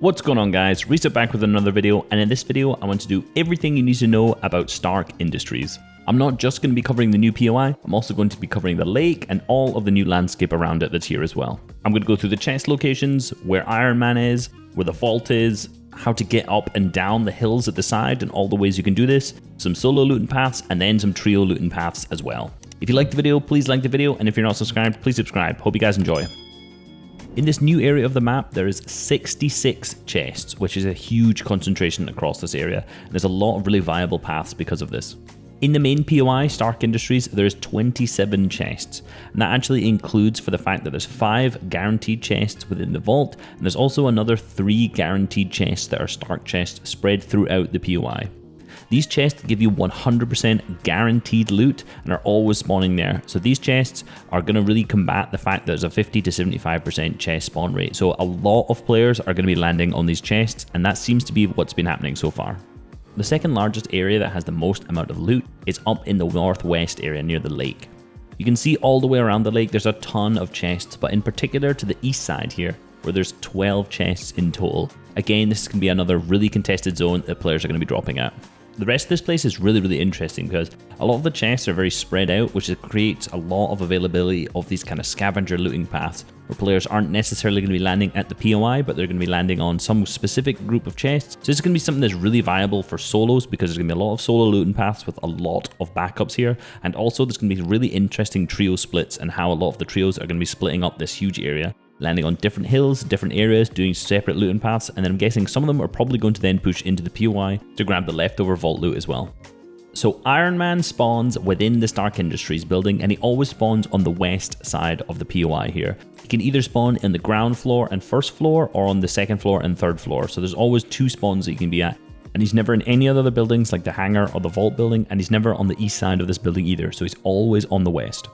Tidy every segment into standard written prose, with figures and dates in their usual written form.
What's going on, guys? Reisshub back with another video, and in this video I want to do everything you need to know about Stark Industries. I'm not just going to be covering the new POI, I'm also going to be covering the lake and all of the new landscape around it that's here as well. I'm going to go through the chest locations, where Iron Man is, where the vault is, how to get up and down the hills at the side and all the ways you can do this, some solo looting paths, and then some trio looting paths as well. If you like the video, please like the video, and if you're not subscribed, please subscribe. Hope you guys enjoy. In this new area of the map, there is 66 chests, which is a huge concentration across this area. There's a lot of really viable paths because of this. In the main POI, Stark Industries, there's 27 chests, and that actually includes for the fact that there's 5 guaranteed chests within the vault, and there's also another 3 guaranteed chests that are Stark chests spread throughout the POI. These chests give you 100% guaranteed loot and are always spawning there. So these chests are going to really combat the fact that there's a 50 to 75% chest spawn rate. So a lot of players are going to be landing on these chests, and that seems to be what's been happening so far. The second largest area that has the most amount of loot is up in the northwest area near the lake. You can see all the way around the lake there's a ton of chests, but in particular to the east side here, where there's 12 chests in total. Again, this can be another really contested zone that players are going to be dropping at. The rest of this place is really interesting because a lot of the chests are very spread out, which creates a lot of availability of these kind of scavenger looting paths where players aren't necessarily going to be landing at the POI, but they're going to be landing on some specific group of chests. So it's going to be something that's really viable for solos because there's going to be a lot of solo looting paths with a lot of backups here, and also there's going to be really interesting trio splits and how a lot of the trios are going to be splitting up this huge area, landing on different hills, different areas, doing separate looting paths, and then I'm guessing some of them are probably going to then push into the POI to grab the leftover vault loot as well. So Iron Man spawns within the Stark Industries building, and he always spawns on the west side of the POI here. He can either spawn in the ground floor and first floor, or on the second floor and third floor, so there's always 2 spawns that you can be at. And he's never in any other buildings like the Hangar or the vault building, and he's never on the east side of this building either, so he's always on the west.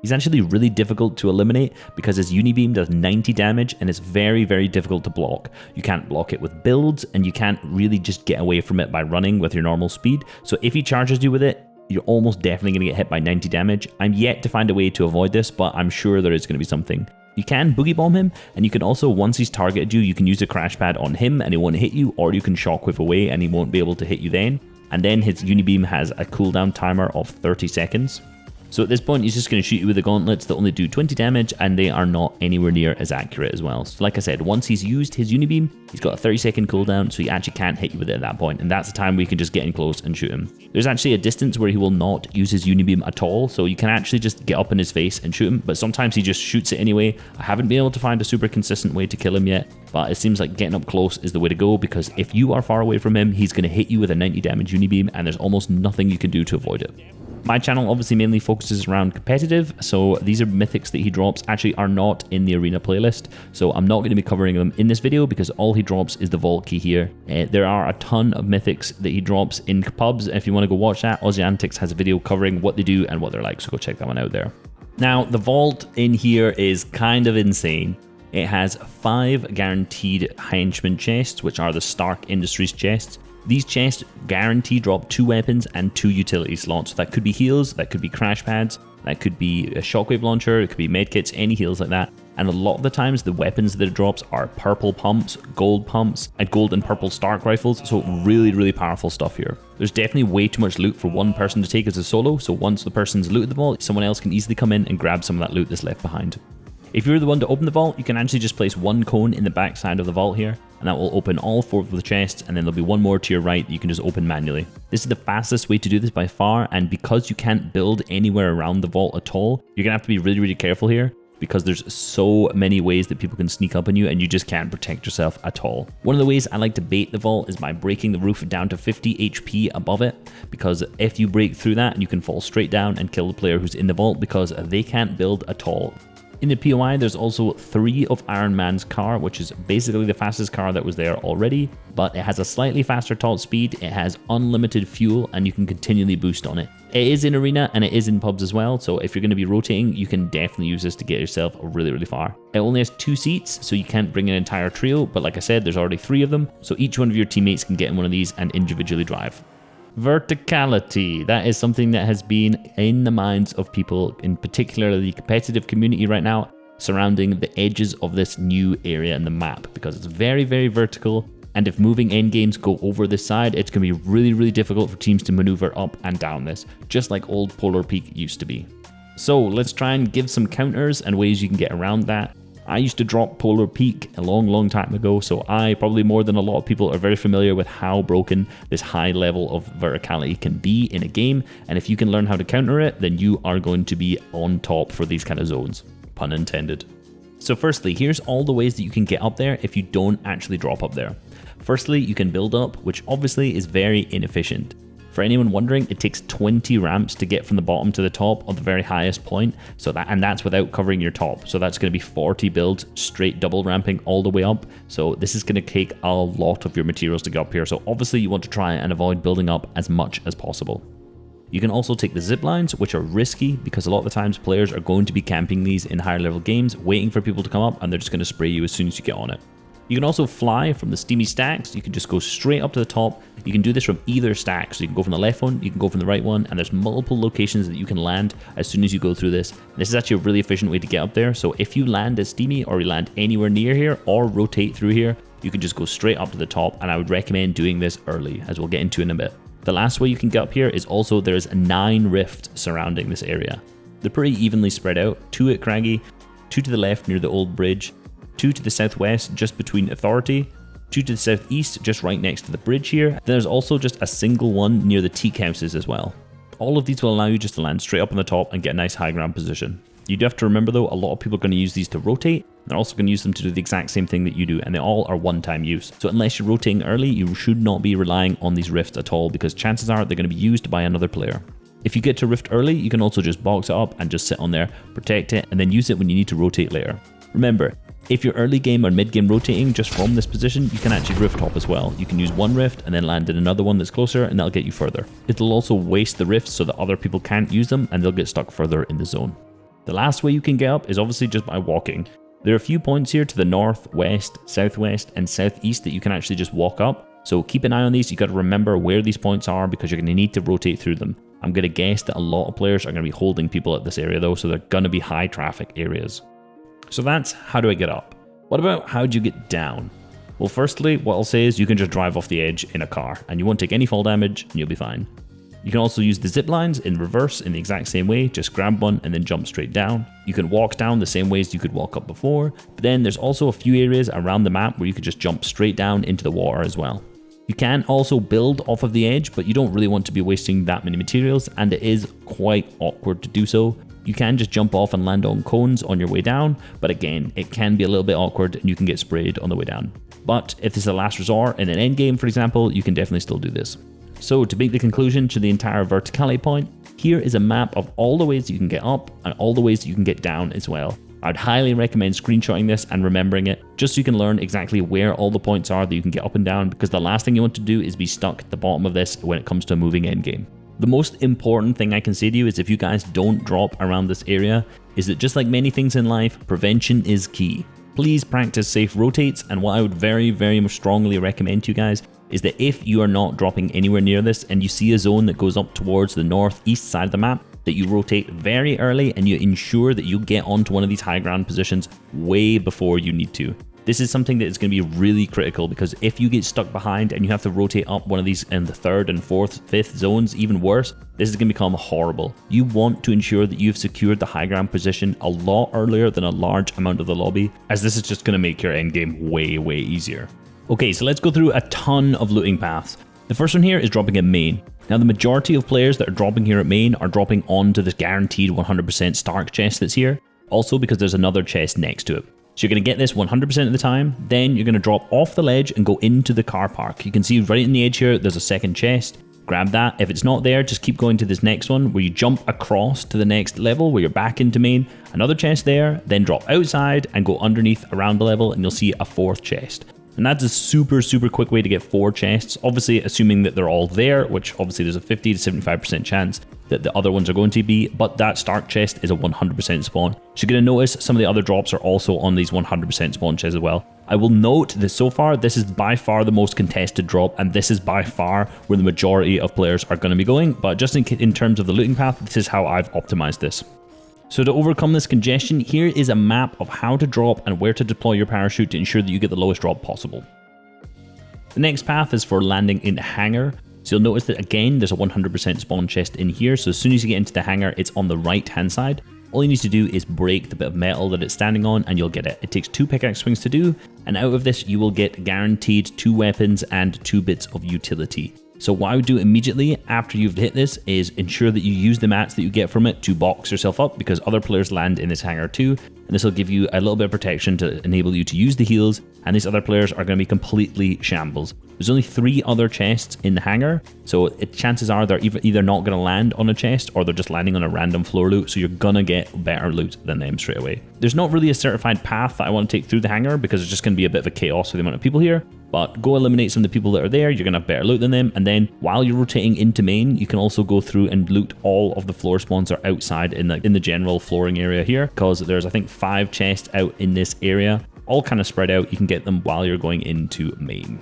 He's actually really difficult to eliminate because his unibeam does 90 damage and it's very difficult to block. You can't block it with builds, and you can't really just get away from it by running with your normal speed. So if he charges you with it, you're almost definitely going to get hit by 90 damage. I'm yet to find a way to avoid this, but I'm sure there is going to be something. You can boogie bomb him, and you can also, once he's targeted you, you can use a crash pad on him and he won't hit you, or you can shockwave away and he won't be able to hit you then. And then his unibeam has a cooldown timer of 30 seconds. So at this point, he's just going to shoot you with the gauntlets that only do 20 damage, and they are not anywhere near as accurate as well. So like I said, once he's used his unibeam, he's got a 30-second cooldown, so he actually can't hit you with it at that point, and that's the time where you can just get in close and shoot him. There's actually a distance where he will not use his unibeam at all, so you can actually just get up in his face and shoot him, but sometimes he just shoots it anyway. I haven't been able to find a super consistent way to kill him yet, but it seems like getting up close is the way to go, because if you are far away from him, he's going to hit you with a 90 damage unibeam, and there's almost nothing you can do to avoid it. My channel obviously mainly focuses around competitive, so these are mythics that he drops actually are not in the arena playlist, so I'm not going to be covering them in this video because all he drops is the vault key here. There are a ton of mythics that he drops in pubs. If you want to go watch that, Aussie Antics has a video covering what they do and what they're like, so go check that one out there. Now, the vault in here is kind of insane. It has 5 guaranteed henchman chests, which are the Stark Industries chests. These chests guarantee drop 2 weapons and 2 utility slots. That could be heals, that could be crash pads, that could be a shockwave launcher, it could be medkits, any heals like that. And a lot of the times the weapons that it drops are purple pumps, and gold and purple Stark rifles, so really powerful stuff here. There's definitely way too much loot for one person to take as a solo, so once the person's looted the vault, someone else can easily come in and grab some of that loot that's left behind. If you're the one to open the vault, you can actually just place 1 cone in the back side of the vault here, and that will open all 4 of the chests, and then there'll be 1 more to your right that you can just open manually. This is the fastest way to do this by far, and because you can't build anywhere around the vault at all, you're going to have to be really careful here, because there's so many ways that people can sneak up on you and you just can't protect yourself at all. One of the ways I like to bait the vault is by breaking the roof down to 50 HP above it, because if you break through that, you can fall straight down and kill the player who's in the vault because they can't build at all. In the POI, there's also 3 of Iron Man's car, which is basically the fastest car that was there already, but it has a slightly faster top speed, it has unlimited fuel, and you can continually boost on it. It is in arena and it is in pubs as well, so if you're going to be rotating, you can definitely use this to get yourself really far. It only has 2 seats, so you can't bring an entire trio, but like I said, there's already 3 of them, so each one of your teammates can get in one of these and individually drive. Verticality. That is something that has been in the minds of people, in particular the competitive community right now. surrounding the edges of this new area in the map because it's very, very vertical. And if moving endgames go over this side, it's going to be really, really difficult for teams to maneuver up and down this, just like old Polar Peak used to be. So let's try and give some counters and ways you can get around that. I used to drop Polar Peak a long time ago, so I, probably more than a lot of people, are very familiar with how broken this high level of verticality can be in a game, and if you can learn how to counter it, then you are going to be on top for these kind of zones. Pun intended. So firstly, here's all the ways that you can get up there if you don't actually drop up there. Firstly, you can build up, which obviously is very inefficient. For anyone wondering, it takes 20 ramps to get from the bottom to the top of the very highest point, and that's without covering your top. So that's going to be 40 builds, straight double ramping all the way up. So this is going to take a lot of your materials to get up here. So obviously you want to try and avoid building up as much as possible. You can also take the zip lines, which are risky because a lot of the times players are going to be camping these in higher level games, waiting for people to come up, and they're just going to spray you as soon as you get on it. You can also fly from the steamy stacks. You can just go straight up to the top. You can do this from either stack. So you can go from the left one, you can go from the right one, and there's multiple locations that you can land as soon as you go through this. This is actually a really efficient way to get up there. So if you land as steamy or you land anywhere near here or rotate through here, you can just go straight up to the top, and I would recommend doing this early, as we'll get into in a bit. The last way you can get up here is also there's 9 rifts surrounding this area. They're pretty evenly spread out, 2 at Craggy, 2 to the left near the old bridge, 2 to the southwest just between Authority, 2 to the southeast just right next to the bridge here. There's also just a single one near the teak houses as well. All of these will allow you just to land straight up on the top and get a nice high ground position. You do have to remember though, a lot of people are going to use these to rotate. They're also going to use them to do the exact same thing that you do, and they all are one-time use. So unless you're rotating early, you should not be relying on these rifts at all because chances are they're going to be used by another player. If you get to rift early, you can also just box it up and just sit on there, protect it, and then use it when you need to rotate later. Remember, if you're early game or mid game rotating just from this position, you can actually rift hop as well. You can use one rift and then land in another one that's closer, and that'll get you further. It'll also waste the rifts so that other people can't use them and they'll get stuck further in the zone. The last way you can get up is obviously just by walking. There are a few points here to the north, west, southwest, and southeast that you can actually just walk up. So keep an eye on these. You got to remember where these points are because you're going to need to rotate through them. I'm going to guess that a lot of players are going to be holding people at this area though, so they're going to be high traffic areas. So that's how do I get up. What about how do you get down? Well, firstly, what I'll say is you can just drive off the edge in a car and you won't take any fall damage and you'll be fine. You can also use the zip lines in reverse in the exact same way, just grab one and then jump straight down. You can walk down the same ways you could walk up before, but then there's also a few areas around the map where you could just jump straight down into the water as well. You can also build off of the edge, but you don't really want to be wasting that many materials, and it is quite awkward to do so. You can just jump off and land on cones on your way down, but again, it can be a little bit awkward and you can get sprayed on the way down. But if this is a last resort in an endgame, for example, you can definitely still do this. So to make the conclusion to the entire verticality point, here is a map of all the ways you can get up and all the ways you can get down as well. I'd highly recommend screenshotting this and remembering it, just so you can learn exactly where all the points are that you can get up and down, because the last thing you want to do is be stuck at the bottom of this when it comes to a moving endgame. The most important thing I can say to you is if you guys don't drop around this area, is that just like many things in life, prevention is key. Please practice safe rotates, and what I would very much strongly recommend to you guys is that if you are not dropping anywhere near this and you see a zone that goes up towards the northeast side of the map, that you rotate very early and you ensure that you get onto one of these high ground positions way before you need to. This is something that is going to be really critical, because if you get stuck behind and you have to rotate up one of these in the 3rd and 4th, 5th zones, even worse, this is going to become horrible. You want to ensure that you've secured the high ground position a lot earlier than a large amount of the lobby, as this is just going to make your endgame way easier. Okay, so let's go through a ton of looting paths. The first one here is dropping at main. Now the majority of players that are dropping here at main are dropping onto this guaranteed 100% Stark chest that's here, also because there's another chest next to it. So you're going to get this 100% of the time, then you're going to drop off the ledge and go into the car park. You can see right in the edge here, there's a second chest. Grab that. If it's not there, just keep going to this next one where you jump across to the next level where you're back into main. Another chest there, then drop outside and go underneath around the level and you'll see a 4th chest. And that's a super quick way to get 4 chests, obviously assuming that they're all there, which obviously there's a 50 to 75% chance that the other ones are going to be, but that Stark chest is a 100% spawn. So you're going to notice some of the other drops are also on these 100% spawn chests as well. I will note that so far, this is by far the most contested drop, and this is by far where the majority of players are going to be going, but just in terms of the looting path, this is how I've optimized this. So to overcome this congestion, here is a map of how to drop and where to deploy your parachute to ensure that you get the lowest drop possible. The next path is for landing in Hangar. So you'll notice that again, there's a 100% spawn chest in here. So as soon as you get into the Hangar, it's on the right hand side. All you need to do is break the bit of metal that it's standing on and you'll get it. It takes 2 pickaxe swings to do, and out of this you will get guaranteed 2 weapons and 2 bits of utility. So what I would do immediately after you've hit this is ensure that you use the mats that you get from it to box yourself up, because other players land in this Hangar too, and this will give you a little bit of protection to enable you to use the heals, and these other players are going to be completely shambles. There's only 3 other chests in the Hangar, so chances are they're either not going to land on a chest or they're just landing on a random floor loot, so you're going to get better loot than them straight away. There's not really a certified path that I want to take through the Hangar because it's just going to be a bit of a chaos with the amount of people here. But go eliminate some of the people that are there, you're going to have better loot than them, and then while you're rotating into main, you can also go through and loot all of the floor spawns that are outside in the general flooring area here, because there's I think 5 chests out in this area, all kind of spread out. You can get them while you're going into main.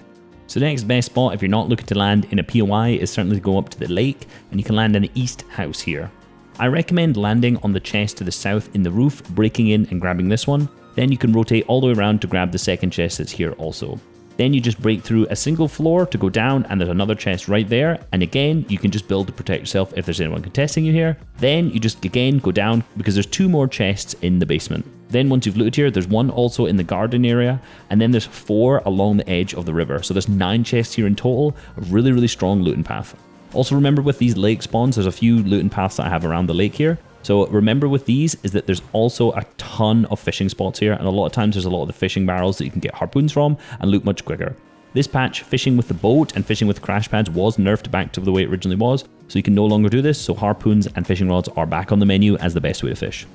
So the next best spot if you're not looking to land in a POI is certainly to go up to the lake, and you can land in the east house here. I recommend landing on the chest to the south in the roof, breaking in and grabbing this one. Then you can rotate all the way around to grab the second chest that's here also. Then you just break through a single floor to go down, and there's another chest right there. And again, you can just build to protect yourself if there's anyone contesting you here. Then you just again go down because there's 2 more chests in the basement. Then once you've looted here, there's 1 also in the garden area, and then there's 4 along the edge of the river. So there's 9 chests here in total, a really, really strong looting path. Also remember with these lake spawns, there's a few looting paths that I have around the lake here. So remember with these is that there's also a ton of fishing spots here, and a lot of times there's a lot of the fishing barrels that you can get harpoons from and loot much quicker. This patch, fishing with the boat and fishing with crash pads was nerfed back to the way it originally was, so you can no longer do this, so harpoons and fishing rods are back on the menu as the best way to fish.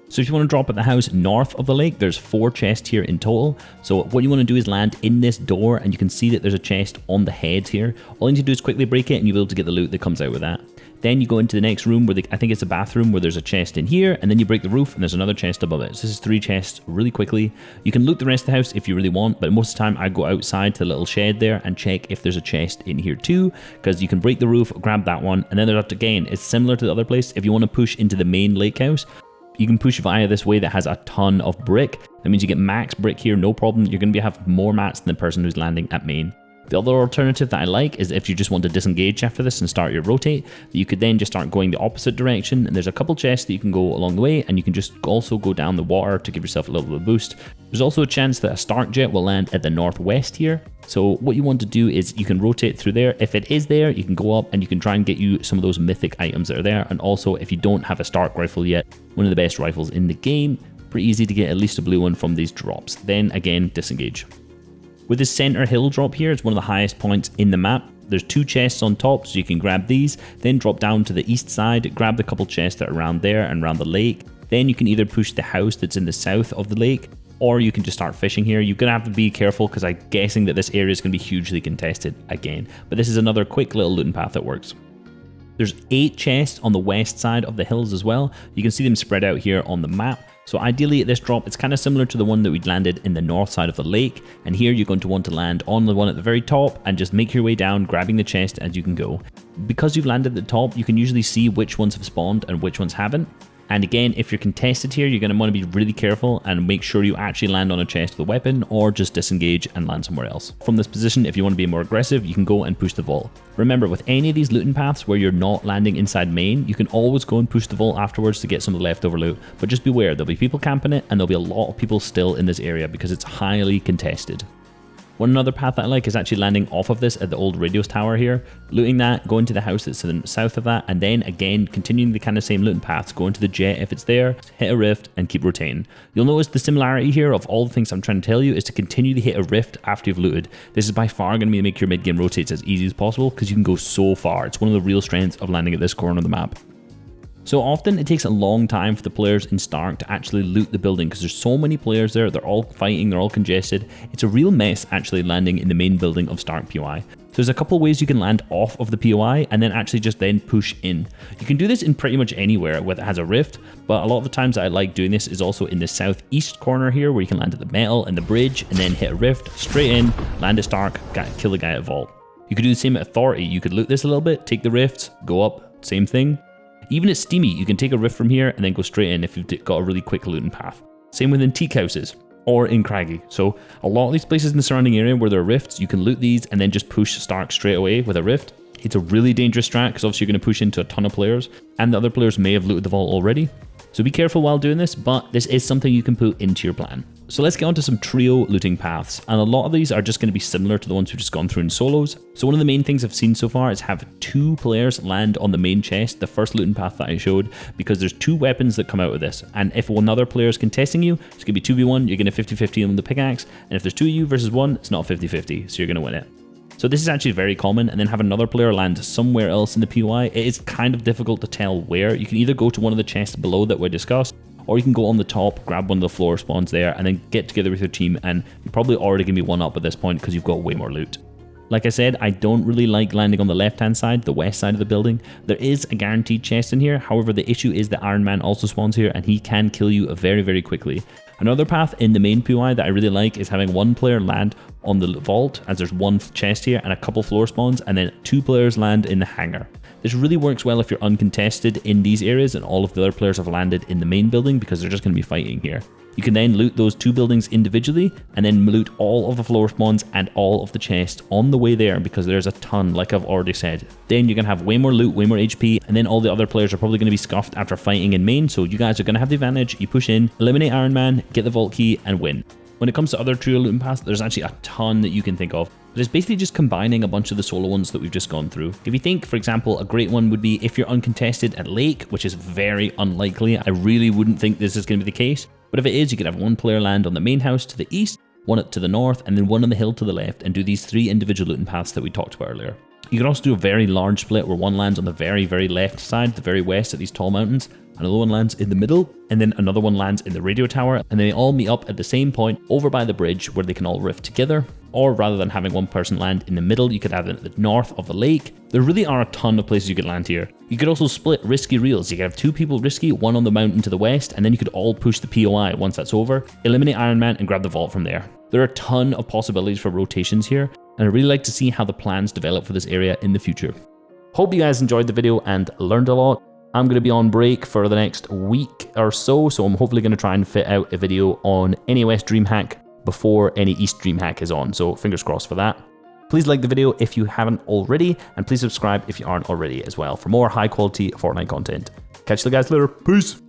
So if you want to drop at the house north of the lake, there's 4 chests here in total. So what you want to do is land in this door, and you can see that there's a chest on the head here. All you need to do is quickly break it and you'll be able to get the loot that comes out with that. Then you go into the next room where I think it's a bathroom, where there's a chest in here, and then you break the roof and there's another chest above it. So this is 3 chests really quickly. You can loot the rest of the house if you really want, but most of the time I go outside to the little shed there and check if there's a chest in here too, because you can break the roof, grab that one, and then there's again, it's similar to the other place. If you want to push into the main lake house, you can push via this way that has a ton of brick. That means you get max brick here, no problem. You're going to have more mats than the person who's landing at main. The other alternative that I like is if you just want to disengage after this and start your rotate, you could then just start going the opposite direction, and there's a couple chests that you can go along the way, and you can just also go down the water to give yourself a little bit of boost. There's also a chance that a Stark jet will land at the northwest here. So what you want to do is you can rotate through there. If it is there, you can go up and you can try and get you some of those mythic items that are there. And also if you don't have a Stark rifle yet, one of the best rifles in the game, pretty easy to get at least a blue one from these drops. Then again, disengage. With this center hill drop here, it's one of the highest points in the map. There's 2 chests on top, so you can grab these, then drop down to the east side, grab the couple chests that are around there and around the lake. Then you can either push the house that's in the south of the lake, or you can just start fishing here. You're going to have to be careful because I'm guessing that this area is going to be hugely contested again. But this is another quick little looting path that works. There's 8 chests on the west side of the hills as well. You can see them spread out here on the map. So ideally at this drop, it's kind of similar to the one that we'd landed in the north side of the lake. And here you're going to want to land on the one at the very top and just make your way down, grabbing the chest as you can go. Because you've landed at the top, you can usually see which ones have spawned and which ones haven't. And again, if you're contested here, you're going to want to be really careful and make sure you actually land on a chest with a weapon, or just disengage and land somewhere else. From this position, if you want to be more aggressive, you can go and push the vault. Remember, with any of these looting paths where you're not landing inside main, you can always go and push the vault afterwards to get some of the leftover loot. But just beware, there'll be people camping it, and there'll be a lot of people still in this area because it's highly contested. One other path that I like is actually landing off of this at the old radio tower here, looting that, going to the house that's to the south of that, and then again continuing the kind of same looting paths, going to the jet if it's there, hit a rift and keep rotating. You'll notice the similarity here of all the things I'm trying to tell you is to continue to hit a rift after you've looted. This is by far going to make your mid-game rotates as easy as possible because you can go so far. It's one of the real strengths of landing at this corner of the map. So often it takes a long time for the players in Stark to actually loot the building because there's so many players there, they're all fighting, they're all congested. It's a real mess actually landing in the main building of Stark POI. So there's a couple ways you can land off of the POI and then actually just then push in. You can do this in pretty much anywhere where it has a rift, but a lot of the times I like doing this is also in the southeast corner here where you can land at the metal and the bridge and then hit a rift, straight in, land at Stark, kill the guy at vault. You could do the same at Authority. You could loot this a little bit, take the rifts, go up, same thing. Even at Steamy, you can take a rift from here and then go straight in if you've got a really quick looting path. Same with Teak Houses or in Craggy. So a lot of these places in the surrounding area where there are rifts, you can loot these and then just push Stark straight away with a rift. It's a really dangerous strat because obviously you're going to push into a ton of players and the other players may have looted the vault already. So be careful while doing this, but this is something you can put into your plan. So let's get onto some trio looting paths, and a lot of these are just going to be similar to the ones we've just gone through in solos. So one of the main things I've seen so far is have 2 players land on the main chest, the first looting path that I showed, because there's 2 weapons that come out of this, and if another player is contesting you, it's going to be 2v1, you're going to 50-50 on the pickaxe, and if there's 2 of you versus 1, it's not 50-50, so you're going to win it. So this is actually very common, and then have another player land somewhere else in the POI. It is kind of difficult to tell where. You can either go to one of the chests below that we discussed, or you can go on the top, grab one of the floor spawns there, and then get together with your team, and you're probably already going to be one up at this point because you've got way more loot. Like I said, I don't really like landing on the left-hand side, the west side of the building. There is a guaranteed chest in here, however the issue is that Iron Man also spawns here, and he can kill you very, very quickly. Another path in the main POI that I really like is having 1 player land on the vault, as there's 1 chest here and a couple floor spawns, and then 2 players land in the hangar. This really works well if you're uncontested in these areas and all of the other players have landed in the main building because they're just going to be fighting here. You can then loot those 2 buildings individually and then loot all of the floor spawns and all of the chests on the way there because there's a ton, like I've already said. Then you're going to have way more loot, way more HP, and then all the other players are probably going to be scuffed after fighting in main, so you guys are going to have the advantage. You push in, eliminate Iron Man, get the vault key, and win. When it comes to other trio looting paths, there's actually a ton that you can think of. But it's basically just combining a bunch of the solo ones that we've just gone through. If you think, for example, a great one would be if you're uncontested at Lake, which is very unlikely. I really wouldn't think this is going to be the case. But if it is, you could have 1 player land on the main house to the east, 1 to the north, and then 1 on the hill to the left, and do these 3 individual looting paths that we talked about earlier. You could also do a very large split where 1 lands on the very, very left side, the very west at these tall mountains, another one lands in the middle, and then another one lands in the radio tower, and they all meet up at the same point over by the bridge where they can all rift together. Or rather than having 1 person land in the middle, you could have it at the north of the lake. There really are a ton of places you could land here. You could also split risky reels. You could have 2 people risky, 1 on the mountain to the west, and then you could all push the POI once that's over, eliminate Iron Man, and grab the vault from there. There are a ton of possibilities for rotations here, and I'd really like to see how the plans develop for this area in the future. Hope you guys enjoyed the video and learned a lot. I'm going to be on break for the next week or so I'm hopefully going to try and fit out a video on any West DreamHack before any East DreamHack is on, so fingers crossed for that. Please like the video if you haven't already, and please subscribe if you aren't already as well for more high quality Fortnite content. Catch you guys later, peace!